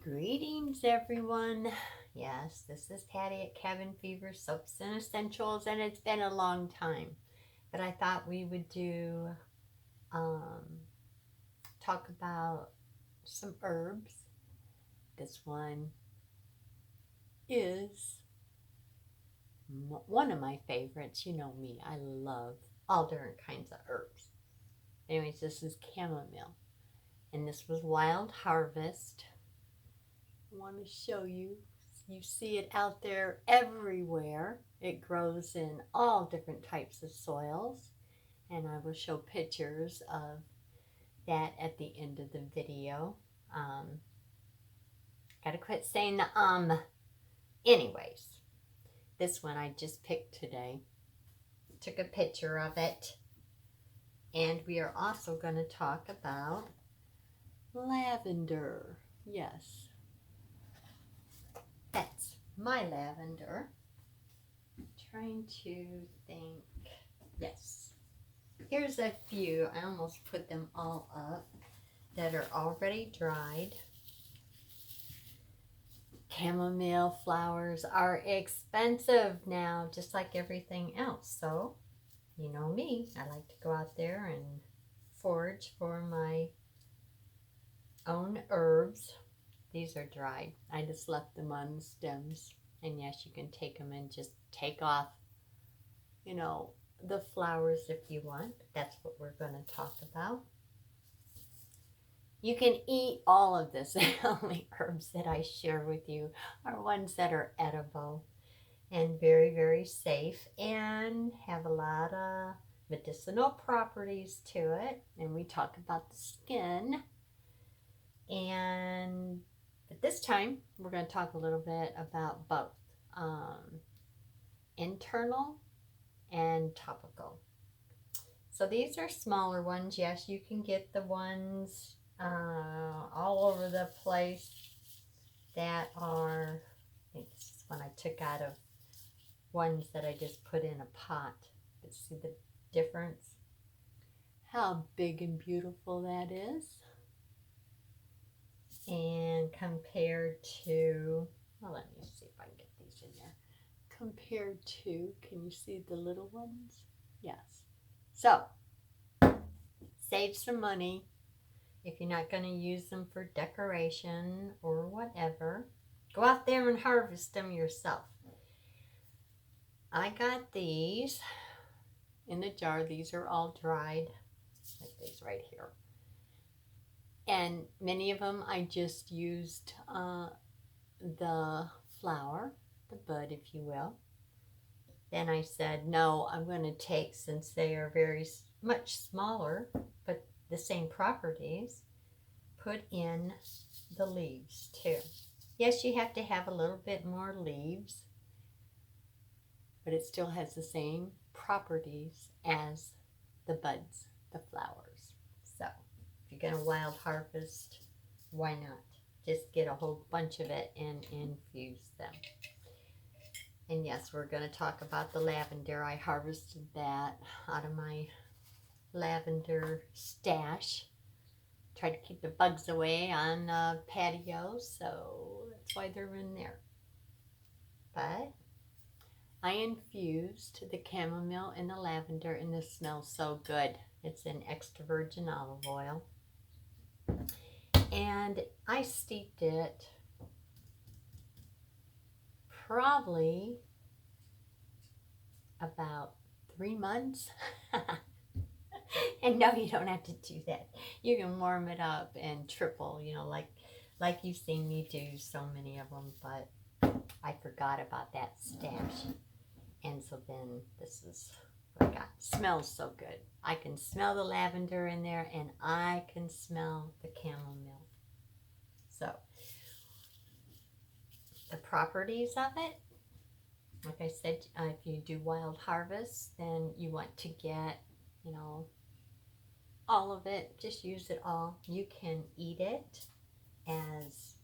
Greetings, everyone. Yes, this is Patty at Cabin Fever Soaps and Essentials, and it's been a long time. But I thought we would um, talk about some herbs. This one is one of my favorites. You know me, I love all different kinds of herbs. Anyways, this is chamomile, and this was Wild Harvest. I want to show you. You see it out there everywhere. It grows in all different types of soils, and I will show pictures of that at the end of the video. Gotta quit saying the Anyways, this one I just picked today. Took a picture of it, and we are also going to talk about lavender. Yes. That's my lavender. I'm trying to think. Yes. Here's a few. I almost put them all up that are already dried. Chamomile flowers are expensive now, just like everything else. So, you know me. I like to go out there and forage for my own herbs. These are dried. I just left them on the stems. And yes, you can take them and just take off, the flowers if you want. That's what we're going to talk about. You can eat all of this. The only herbs that I share with you are ones that are edible and very, very safe and have a lot of medicinal properties to it. And we talk about the skin. And but this time, we're going to talk a little bit about both internal and topical. So these are smaller ones. Yes, you can get the ones all over the place that are, I think this is one I took out of ones that I just put in a pot. But see the difference? How big and beautiful that is. And compared to, well, let me see if I can get these in there. Compared to, can you see the little ones? Yes. So, save some money if you're not going to use them for decoration or whatever. Go out there and harvest them yourself. I got these in the jar. These are all dried, like these right here. And many of them I just used the flower, the bud, if you will. Then I said, no, I'm going to take, since they are very much smaller, but the same properties, put in the leaves too. Yes, you have to have a little bit more leaves, but it still has the same properties as the buds, the flowers. So, if you're going to wild harvest, why not? Just get a whole bunch of it and infuse them. And yes, we're going to talk about the lavender. I harvested that out of my lavender stash. Try to keep the bugs away on the patio, so that's why they're in there. But I infused the chamomile and the lavender, and this smells so good. It's in extra virgin olive oil. And I steeped it probably about 3 months. And no, you don't have to do that. You can warm it up and triple, like you've seen me do so many of them, but I forgot about that stash. And so then this is what I got. Smells so good. I can smell the lavender in there, and I can smell the chamomile. So, the properties of it, like I said, if you do wild harvest, then you want to get, all of it. Just use it all. You can eat it as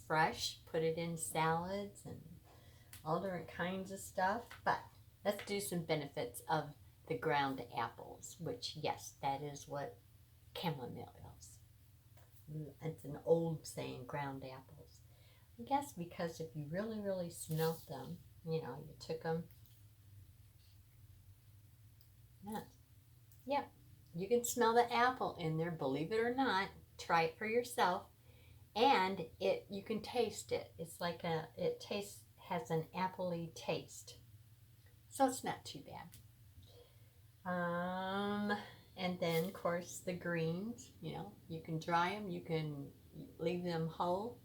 fresh, put it in salads and all different kinds of stuff. But let's do some benefits of the ground apples, which, yes, that is what chamomile is. it's an old saying, ground apples. I guess because if you really, really smelt them, you took them. Yes. Yeah, you can smell the apple in there, believe it or not. Try it for yourself. And you can taste it. It's like has an appley taste. So it's not too bad. And then of course the greens, you can dry them, you can leave them whole,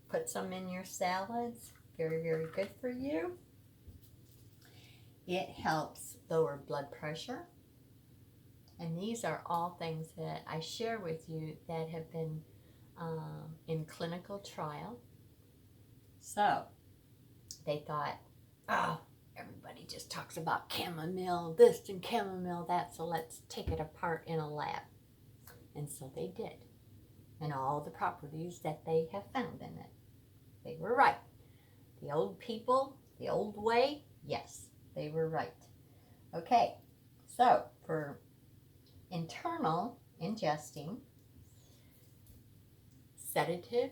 put some in your salads. Very, very good for you. It helps lower blood pressure. And these are all things that I share with you that have been in clinical trial. So they thought, oh, everybody just talks about chamomile this and chamomile that, so let's take it apart in a lab. And so they did. And all the properties that they have found in it. They were right. The old people, the old way, yes, they were right. Okay, so for internal ingesting, sedative,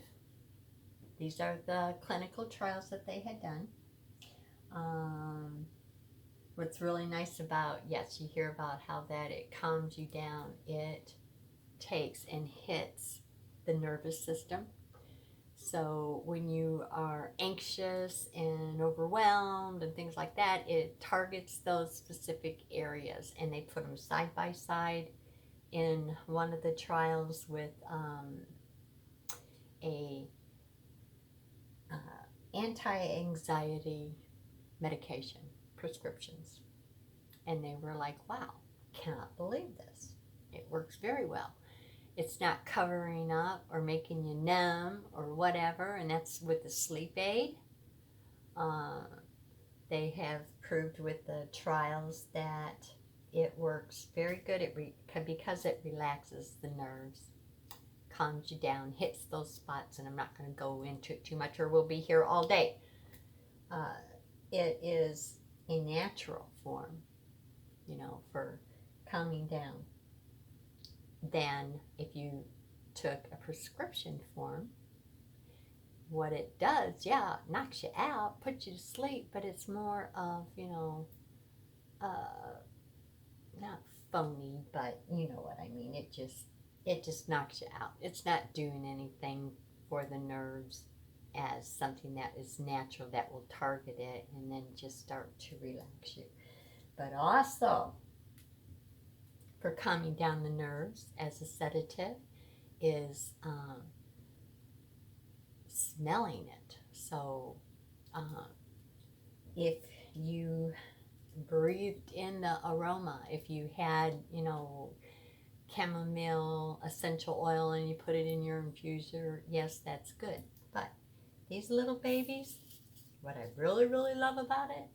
these are the clinical trials that they had done. What's really nice about, yes, you hear about how that it calms you down. It takes and hits the nervous system. So when you are anxious and overwhelmed and things like that, it targets those specific areas. And they put them side by side in one of the trials with a anti-anxiety medication prescriptions. And they were like, wow, cannot believe this. It works very well. It's not covering up or making you numb or whatever, and that's with the sleep aid. They have proved with the trials that it works very good because it relaxes the nerves, calms you down, hits those spots, and I'm not going to go into it too much or we'll be here all day. It is a natural form, for calming down. Than if you took a prescription form. What it does, yeah, it knocks you out, puts you to sleep, but it's more of, not phony, but you know what I mean. It just knocks you out. It's not doing anything for the nerves as something that is natural that will target it and then just start to relax you. But also, for calming down the nerves as a sedative is smelling it. So if you breathed in the aroma, if you had, chamomile essential oil and you put it in your infuser, yes, that's good. But these little babies, what I really, really love about it,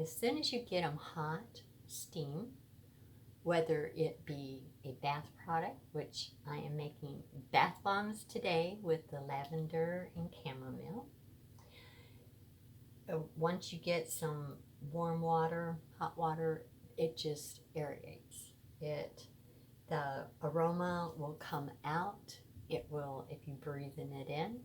as soon as you get them hot, steam, whether it be a bath product, which I am making bath bombs today with the lavender and chamomile. Once you get some warm water, hot water, it just aerates. The aroma will come out. It will, if you breathe it in,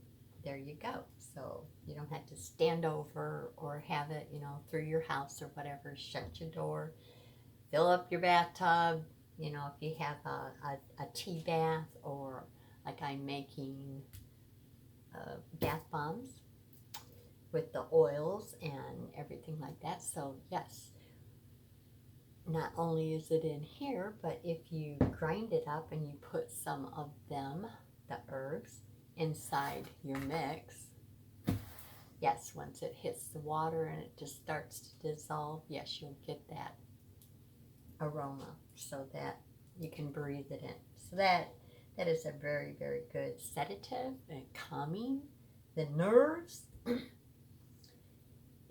there you go. So you don't have to stand over or have it, through your house or whatever. Shut your door. Fill up your bathtub, if you have a tea bath or like I'm making bath bombs with the oils and everything like that. So yes, not only is it in here, but if you grind it up and you put some of them, the herbs, inside your mix, yes, once it hits the water and it just starts to dissolve, yes, you'll get that aroma so that you can breathe it in. So that is a very, very good sedative and calming the nerves.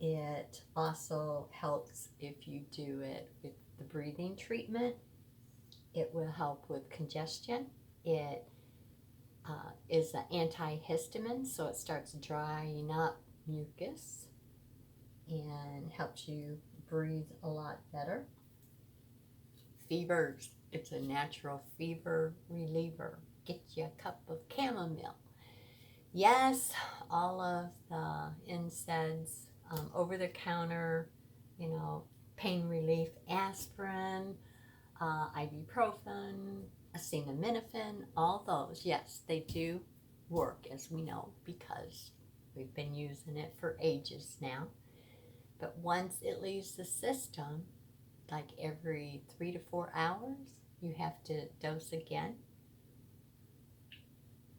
It also helps if you do it with the breathing treatment. It will help with congestion. It is an antihistamine, so it starts drying up mucus and helps you breathe a lot better. Fevers, it's a natural fever reliever. get you a cup of chamomile. Yes, all of the NSAIDs, over-the-counter, you know, pain relief, aspirin, ibuprofen, acetaminophen, all those, yes, they do work, as we know, because we've been using it for ages now. But once it leaves the system, like every 3 to 4 hours, you have to dose again.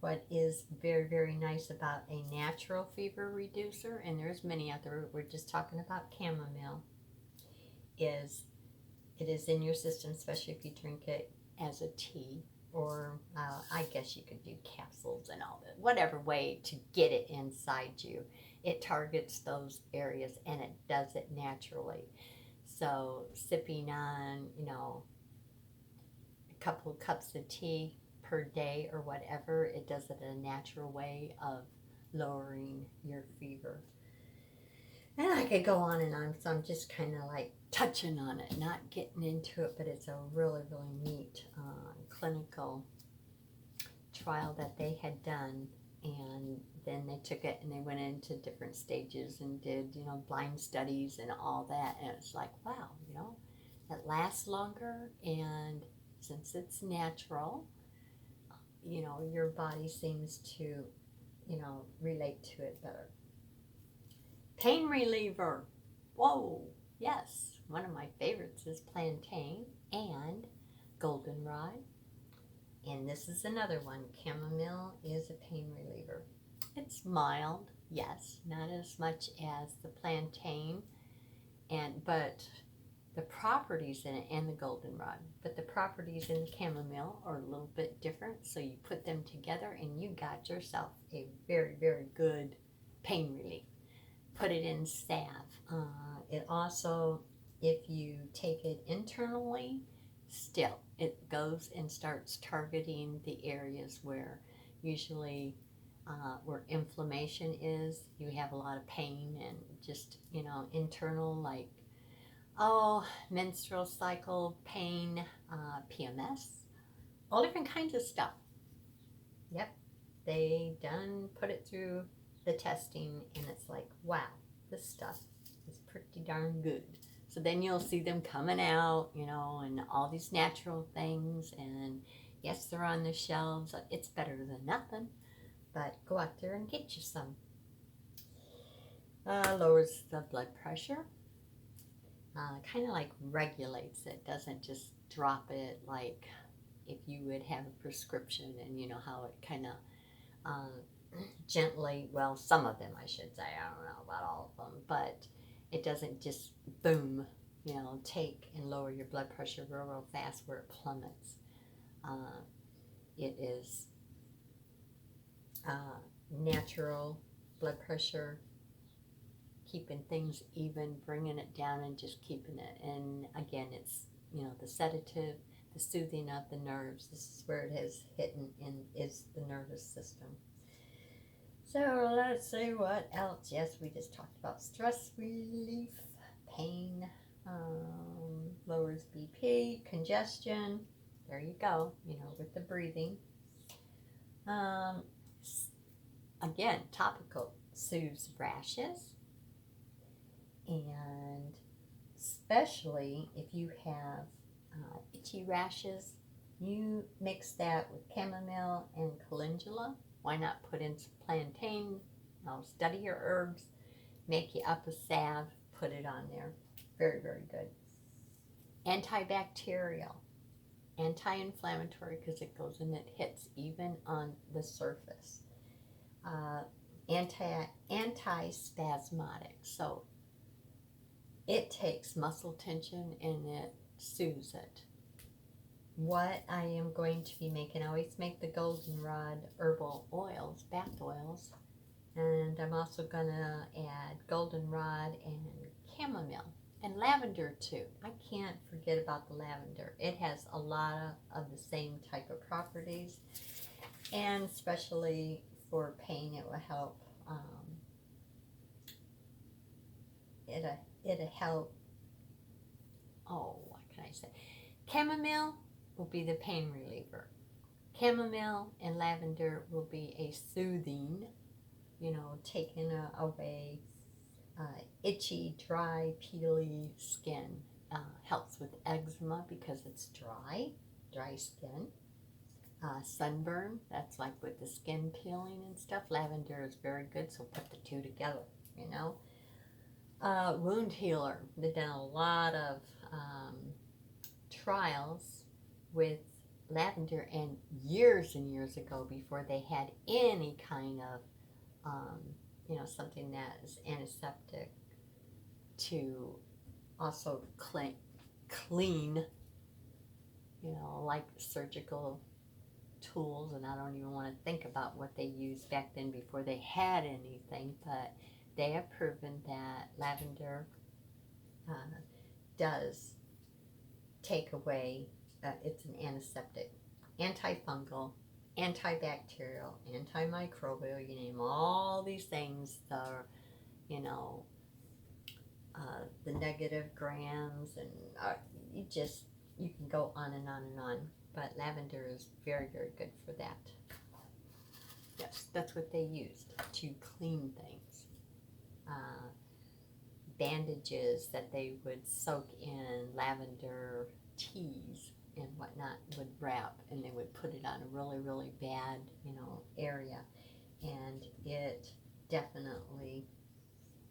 What is very, very nice about a natural fever reducer, and there's many out there, we're just talking about chamomile, is it is in your system, especially if you drink it as a tea, or I guess you could do capsules and all that, whatever way to get it inside you. It targets those areas and it does it naturally. So sipping on, you know, a couple of cups of tea per day or whatever, it does it in a natural way of lowering your fever. And I could go on and on, so I'm just kind of like touching on it, not getting into it, but it's a really, really neat clinical trial that they had done. And then they took it and they went into different stages and did, you know, blind studies and all that. And it's like, wow, you know, it lasts longer. And since it's natural, you know, your body seems to, you know, relate to it better. Pain reliever. Whoa, yes. One of my favorites is plantain and goldenrod. And this is another one. Chamomile is a pain reliever. It's mild, yes, not as much as the plantain, but the properties in it, and the goldenrod, but the properties in the chamomile are a little bit different. So you put them together and you got yourself a very, very good pain relief. Put it in salve. It also, if you take it internally, still, it goes and starts targeting the areas where usually where inflammation is. You have a lot of pain and just, you know, internal, like, menstrual cycle pain, PMS, all different kinds of stuff. Yep, they put it through the testing, and it's like, wow, this stuff is pretty darn good. So then you'll see them coming out, you know, and all these natural things, and yes, they're on the shelves. It's better than nothing, but go out there and get you some. Lowers the blood pressure, kind of like regulates it, doesn't just drop it like if you would have a prescription, and you know how it kind of gently, well, some of them I should say, I don't know about all of them, but it doesn't just boom, you know, take and lower your blood pressure real, real fast where it plummets. It is natural blood pressure, keeping things even, bringing it down and just keeping it. And again, it's, you know, the sedative, the soothing of the nerves. This is where it has hit in is the nervous system. So let's see what else. Yes, we just talked about stress relief, pain, lowers BP, congestion. There you go, you know, with the breathing. Again, topical, soothes rashes. And especially if you have itchy rashes, you mix that with chamomile and calendula. Why not put in some plantain? Study your herbs, make you up a salve, put it on there. Very, very good. Antibacterial, anti-inflammatory, because it goes and it hits even on the surface. Anti-spasmodic, so it takes muscle tension and it soothes it. What I am going to be making, I always make the goldenrod herbal oils, bath oils, and I'm also going to add goldenrod and chamomile and lavender too. I can't forget about the lavender. It has a lot of the same type of properties, and especially for pain, it will help. It'll help. Oh, what can I say? Chamomile will be the pain reliever. chamomile and lavender will be a soothing, taking away itchy, dry, peely skin. Helps with eczema because it's dry skin. Sunburn, that's like with the skin peeling and stuff. Lavender is very good, so put the two together, you know. Wound healer, they've done a lot of trials with lavender, and years ago, before they had any kind of something that is antiseptic to also clean, like surgical tools. And I don't even want to think about what they used back then before they had anything, but they have proven that lavender does take away, it's an antiseptic, antifungal, antibacterial, antimicrobial, you name all these things, the negative grams, and you can go on and on and on. But lavender is very, very good for that. Yes, that's what they used to clean things. Bandages that they would soak in lavender teas and whatnot would wrap, and they would put it on a really, really bad, area, and it definitely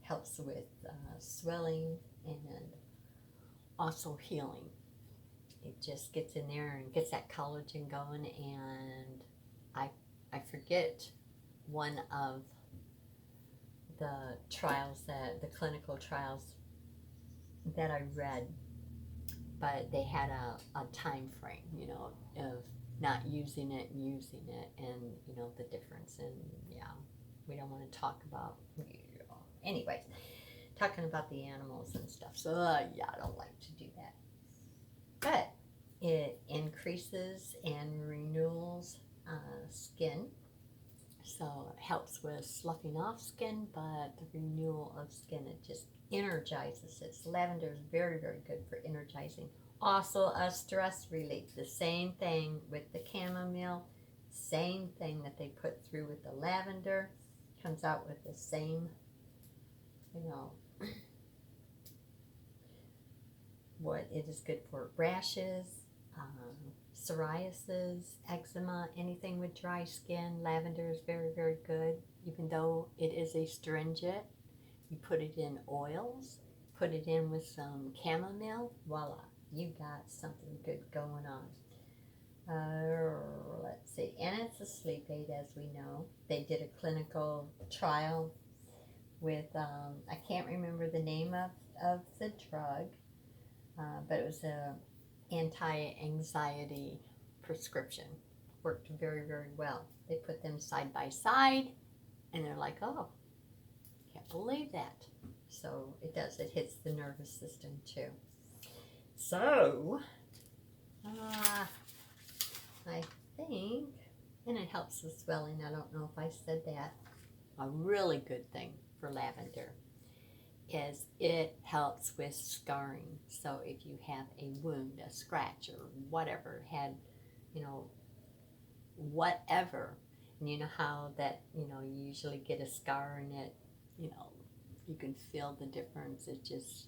helps with swelling and also healing. It just gets in there and gets that collagen going. And I forget one of the trials, the clinical trials that I read, but they had a time frame, of not using it and using it, and the difference. And yeah, we don't want to talk about, anyways, talking about the animals and stuff. So yeah, I don't like to do that. But it increases and renews skin. So it helps with sloughing off skin, but the renewal of skin, it just energizes it. So lavender is very, very good for energizing. Also a stress relief. The same thing with the chamomile, same thing that they put through with the lavender, comes out with the same, what it is good for: rashes, psoriasis, eczema, anything with dry skin. Lavender is very, very good. Even though it is astringent, you put it in oils, put it in with some chamomile, voila, you got something good going on. Let's see, and it's a sleep aid, as we know. They did a clinical trial with, I can't remember the name of the drug, but it was a anti-anxiety prescription. Worked very, very well. They put them side by side, and they're like, oh, can't believe that. So it does. It hits the nervous system too. So I think, and it helps with swelling. I don't know if I said that. A really good thing for lavender is it helps with scarring. So if you have a wound, a scratch, or whatever, had, whatever, and you know how that, you usually get a scar in it, you can feel the difference. It's just,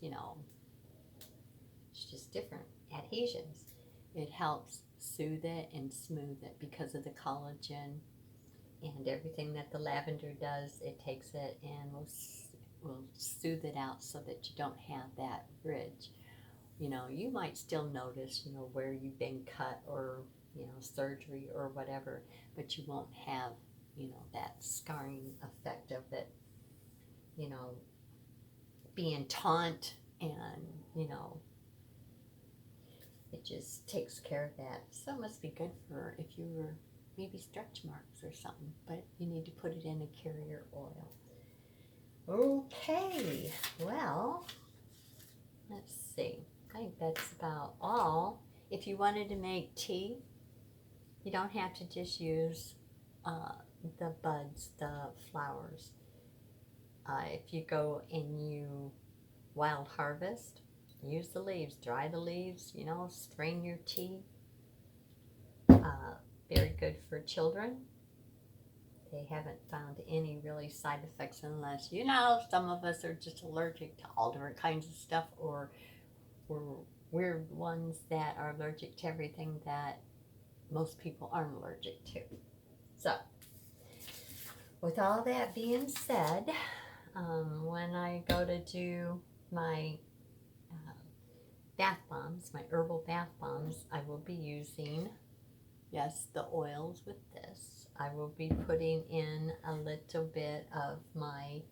it's just different adhesions. It helps soothe it and smooth it because of the collagen and everything that the lavender does. It takes it and will soothe it out so that you don't have that ridge. You might still notice, where you've been cut or, surgery or whatever, but you won't have, that scarring effect of it, being taut, and, it just takes care of that. So it must be good for if you were maybe stretch marks or something, but you need to put it in a carrier oil. Okay, well, let's see. I think that's about all. If you wanted to make tea, you don't have to just use the buds, the flowers. If you go and you wild harvest, use the leaves, dry the leaves, strain your tea. very good for children. They haven't found any really side effects unless, some of us are just allergic to all different kinds of stuff, or we're weird ones that are allergic to everything that most people aren't allergic to. So, with all that being said, when I go to do my bath bombs, my herbal bath bombs, I will be using, yes, the oils with this. I will be putting in a little bit of my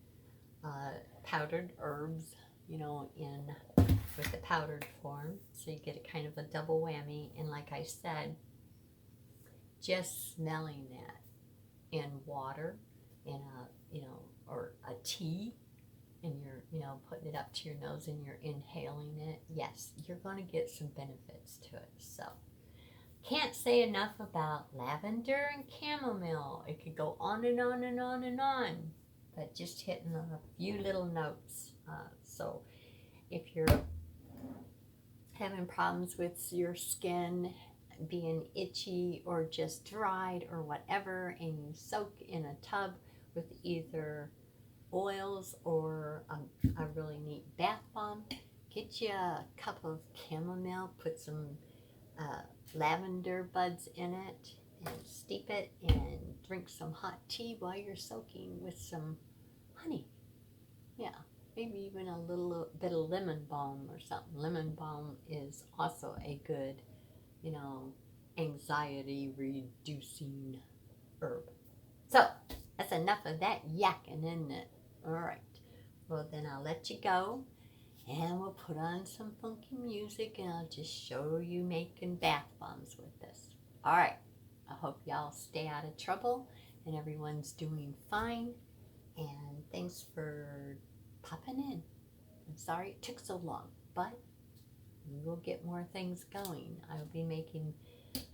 powdered herbs, in with the powdered form, so you get a kind of a double whammy. And like I said, just smelling that in water, in or a tea, and you're putting it up to your nose and you're inhaling it, yes, you're going to get some benefits to it. So can't say enough about lavender and chamomile. It could go on and on and on and on, but just hitting a few little notes. So if you're having problems with your skin being itchy or just dried or whatever, and you soak in a tub with either oils or a really neat bath bomb, get you a cup of chamomile, put some lavender buds in it, and steep it, and drink some hot tea while you're soaking with some honey. Yeah, maybe even a little bit of lemon balm or something. Lemon balm is also a good, anxiety reducing herb. So that's enough of that yakking, isn't it? All right. Well, then I'll let you go, and we'll put on some funky music, and I'll just show you making bath bombs with this. All right. I hope y'all stay out of trouble and everyone's doing fine. And thanks for popping in. I'm sorry it took so long, but we will get more things going. I'll be making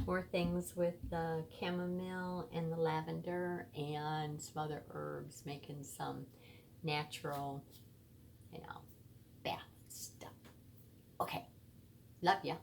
more things with the chamomile and the lavender and some other herbs, making some natural, bath stuff. Okay, love ya.